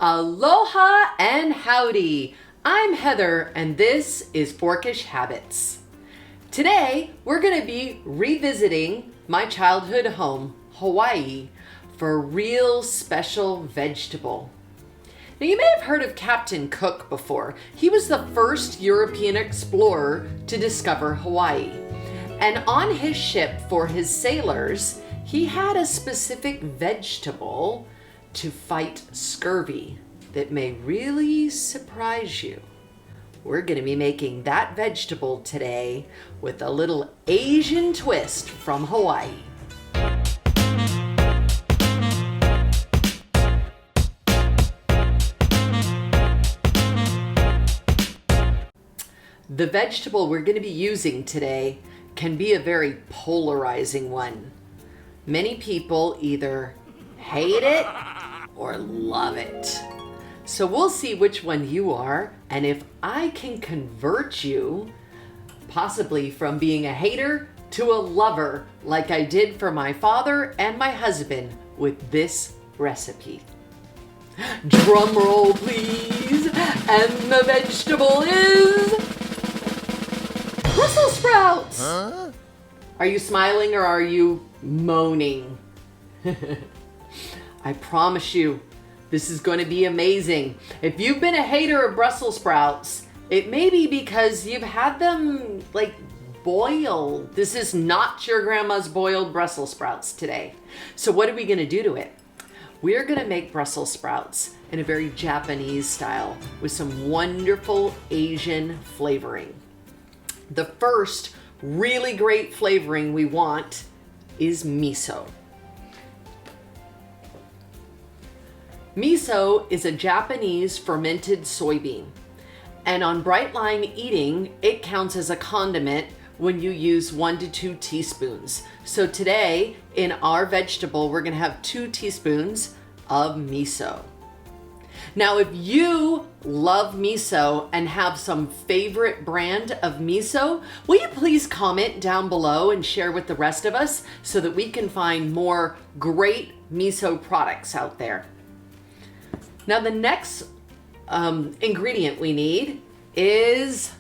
Aloha and howdy! I'm Heather and this is Forkish Habits. Today we're going to be revisiting my childhood home, Hawaii, for a real special vegetable. Now you may have heard of Captain Cook before. He was the first European explorer to discover Hawaii. And on his ship for his sailors, he had a specific vegetable to fight scurvy that may really surprise you. We're going to be making that vegetable today with a little Asian twist from Hawaii. The vegetable we're going to be using today can be a very polarizing one. Many people either hate it or love it. So we'll see which one you are, and if I can convert you, possibly from being a hater to a lover, like I did for my father and my husband with this recipe. Drum roll, please. And the vegetable is Brussels sprouts. Huh? Are you smiling or are you moaning? I promise you, this is going to be amazing. If you've been a hater of Brussels sprouts, it may be because you've had them boiled. This is not your grandma's boiled Brussels sprouts today. So what are we going to do to it? We're going to make Brussels sprouts in a very Japanese style with some wonderful Asian flavoring. The first really great flavoring we want is miso. Miso is a Japanese fermented soybean, and on Bright Line Eating, it counts as a condiment when you use 1 to 2 teaspoons. So today, in our vegetable, we're gonna have 2 teaspoons of miso. Now, if you love miso and have some favorite brand of miso, will you please comment down below and share with the rest of us so that we can find more great miso products out there. Now, the next ingredient we need is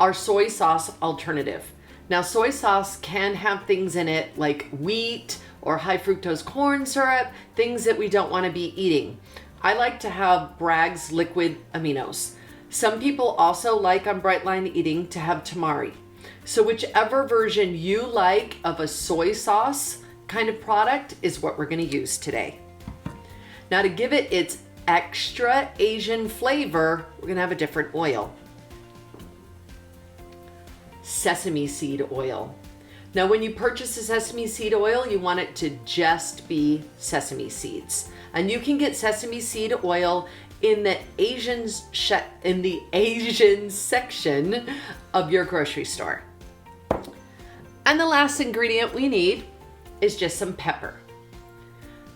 our soy sauce alternative. Now, soy sauce can have things in it like wheat or high fructose corn syrup, things that we don't want to be eating. I like to have Bragg's liquid aminos. Some people also like on Bright Line Eating to have tamari. So whichever version you like of a soy sauce kind of product is what we're going to use today. Now, to give it its extra Asian flavor, we're going to have a different oil. Sesame seed oil. Now, when you purchase a sesame seed oil, you want it to just be sesame seeds. And you can get sesame seed oil in the Asian section of your grocery store. And the last ingredient we need is just some pepper.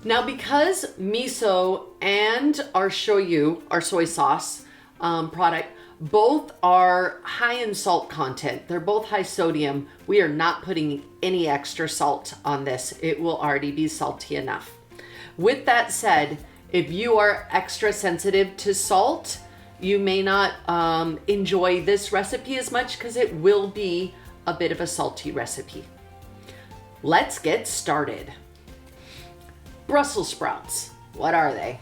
Now, because miso and our shoyu, our soy sauce product, both are high in salt content. They're both high sodium. We are not putting any extra salt on this. It will already be salty enough. With that said, if you are extra sensitive to salt, you may not enjoy this recipe as much because it will be a bit of a salty recipe. Let's get started. Brussels sprouts. What are they?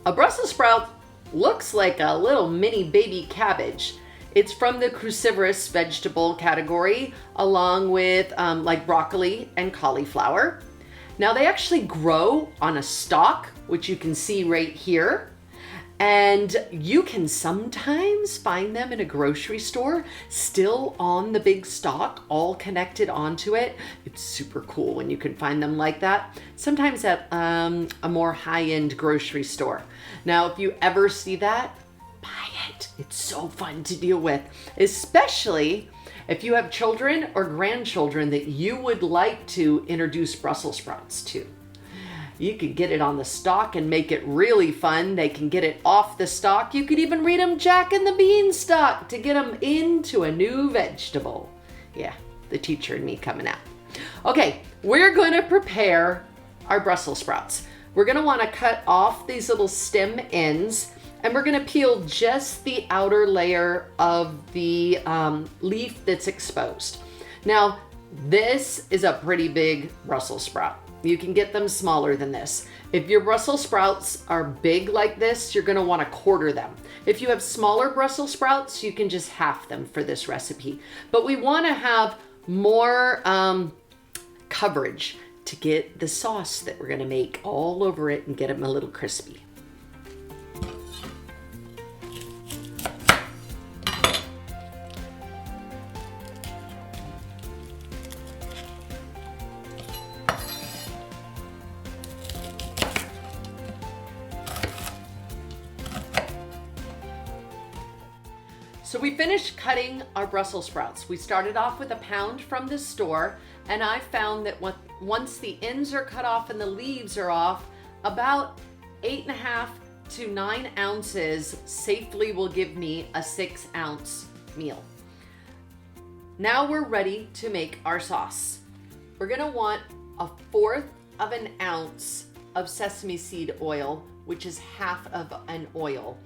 A Brussels sprout looks like a little mini baby cabbage. It's from the cruciferous vegetable category, along with like broccoli and cauliflower. Now, they actually grow on a stalk, which you can see right here. And you can sometimes find them in a grocery store, still on the big stalk, all connected onto it. It's super cool when you can find them like that. Sometimes at a more high-end grocery store. Now, if you ever see that, buy it. It's so fun to deal with, especially if you have children or grandchildren that you would like to introduce Brussels sprouts to. You could get it on the stalk and make it really fun. They can get it off the stalk. You could even read them Jack and the Beanstalk to get them into a new vegetable. Yeah, the teacher and me coming out. Okay, we're going to prepare our Brussels sprouts. We're gonna wanna cut off these little stem ends, and we're gonna peel just the outer layer of the leaf that's exposed. Now, this is a pretty big Brussels sprout. You can get them smaller than this. If your Brussels sprouts are big like this, you're gonna wanna quarter them. If you have smaller Brussels sprouts, you can just half them for this recipe. But we wanna have more coverage to get the sauce that we're gonna make all over it and get them a little crispy. So we finished cutting our Brussels sprouts. We started off with a pound from the store, and I found that once the ends are cut off and the leaves are off, about 8.5 to 9 ounces safely will give me a 6-ounce meal. Now we're ready to make our sauce. We're gonna want 1/4 of an ounce of sesame seed oil, which is half of an oil.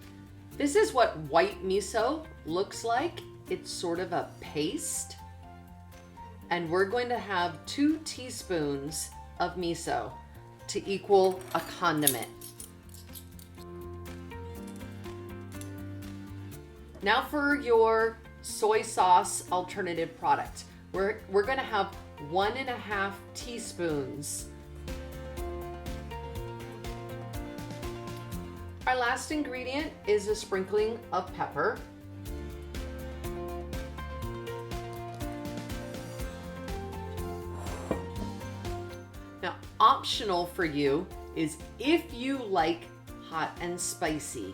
This is what white miso looks like. It's sort of a paste. And we're going to have 2 teaspoons of miso to equal a condiment. Now for your soy sauce alternative product. We're going to have 1.5 teaspoons. Our last ingredient is a sprinkling of pepper. Now, optional for you is if you like hot and spicy,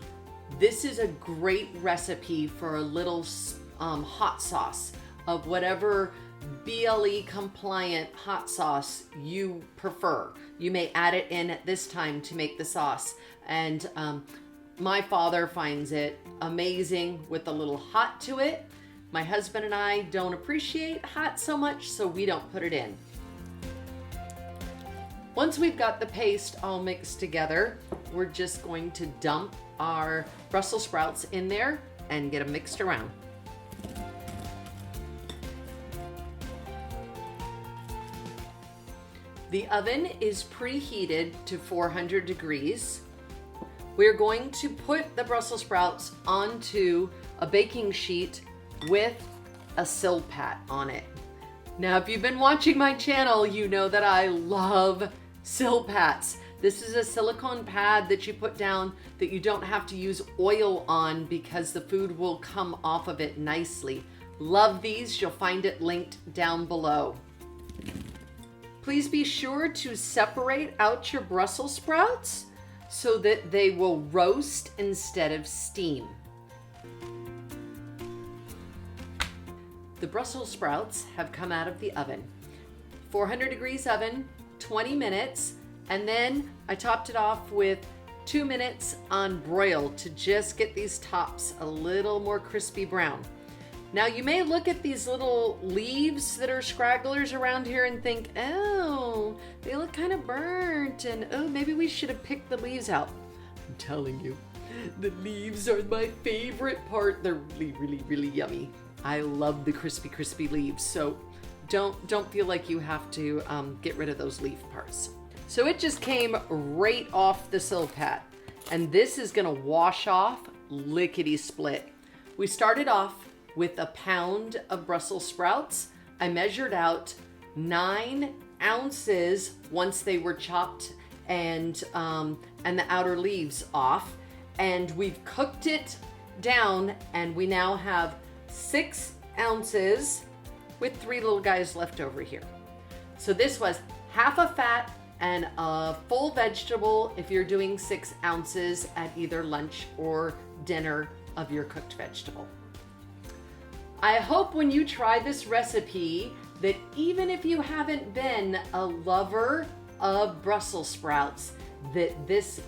this is a great recipe for a little hot sauce of whatever BLE compliant hot sauce you prefer. You may add it in at this time to make the sauce. And my father finds it amazing with a little hot to it. My husband and I don't appreciate hot so much, so we don't put it in. Once we've got the paste all mixed together, we're just going to dump our Brussels sprouts in there and get them mixed around. The oven is preheated to 400 degrees. We're going to put the Brussels sprouts onto a baking sheet with a silpat on it. Now, if you've been watching my channel, you know that I love silpats. This is a silicone pad that you put down that you don't have to use oil on because the food will come off of it nicely. Love these. You'll find it linked down below. Please be sure to separate out your Brussels sprouts so that they will roast instead of steam. The Brussels sprouts have come out of the oven. 400 degrees oven, 20 minutes, and then I topped it off with 2 minutes on broil to just get these tops a little more crispy brown. Now you may look at these little leaves that are scragglers around here and think, oh, they look kind of burnt, and oh, maybe we should have picked the leaves out. I'm telling you, the leaves are my favorite part. They're really, really, really yummy. I love the crispy, crispy leaves, so don't feel like you have to get rid of those leaf parts. So it just came right off the silpat, and this is gonna wash off lickety-split. We started off with a pound of Brussels sprouts. I measured out 9 ounces once they were chopped and the outer leaves off. And we've cooked it down, and we now have 6 ounces with 3 little guys left over here. So this was half a fat and a full vegetable if you're doing 6 ounces at either lunch or dinner of your cooked vegetable. I hope when you try this recipe that even if you haven't been a lover of Brussels sprouts, that this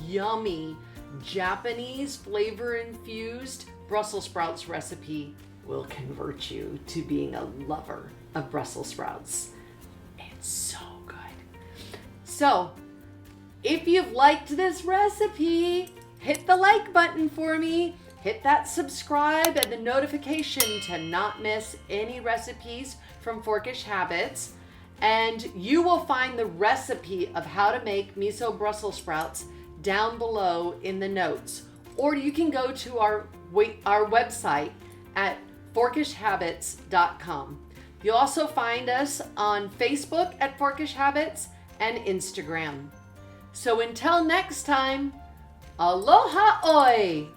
yummy Japanese flavor infused Brussels sprouts recipe will convert you to being a lover of Brussels sprouts. It's so good. So if you've liked this recipe, hit the like button for me. Hit that subscribe and the notification to not miss any recipes from Forkish Habits. And you will find the recipe of how to make miso Brussels sprouts down below in the notes. Or you can go to our website at forkishhabits.com. You'll also find us on Facebook at Forkish Habits and Instagram. So until next time, aloha oi!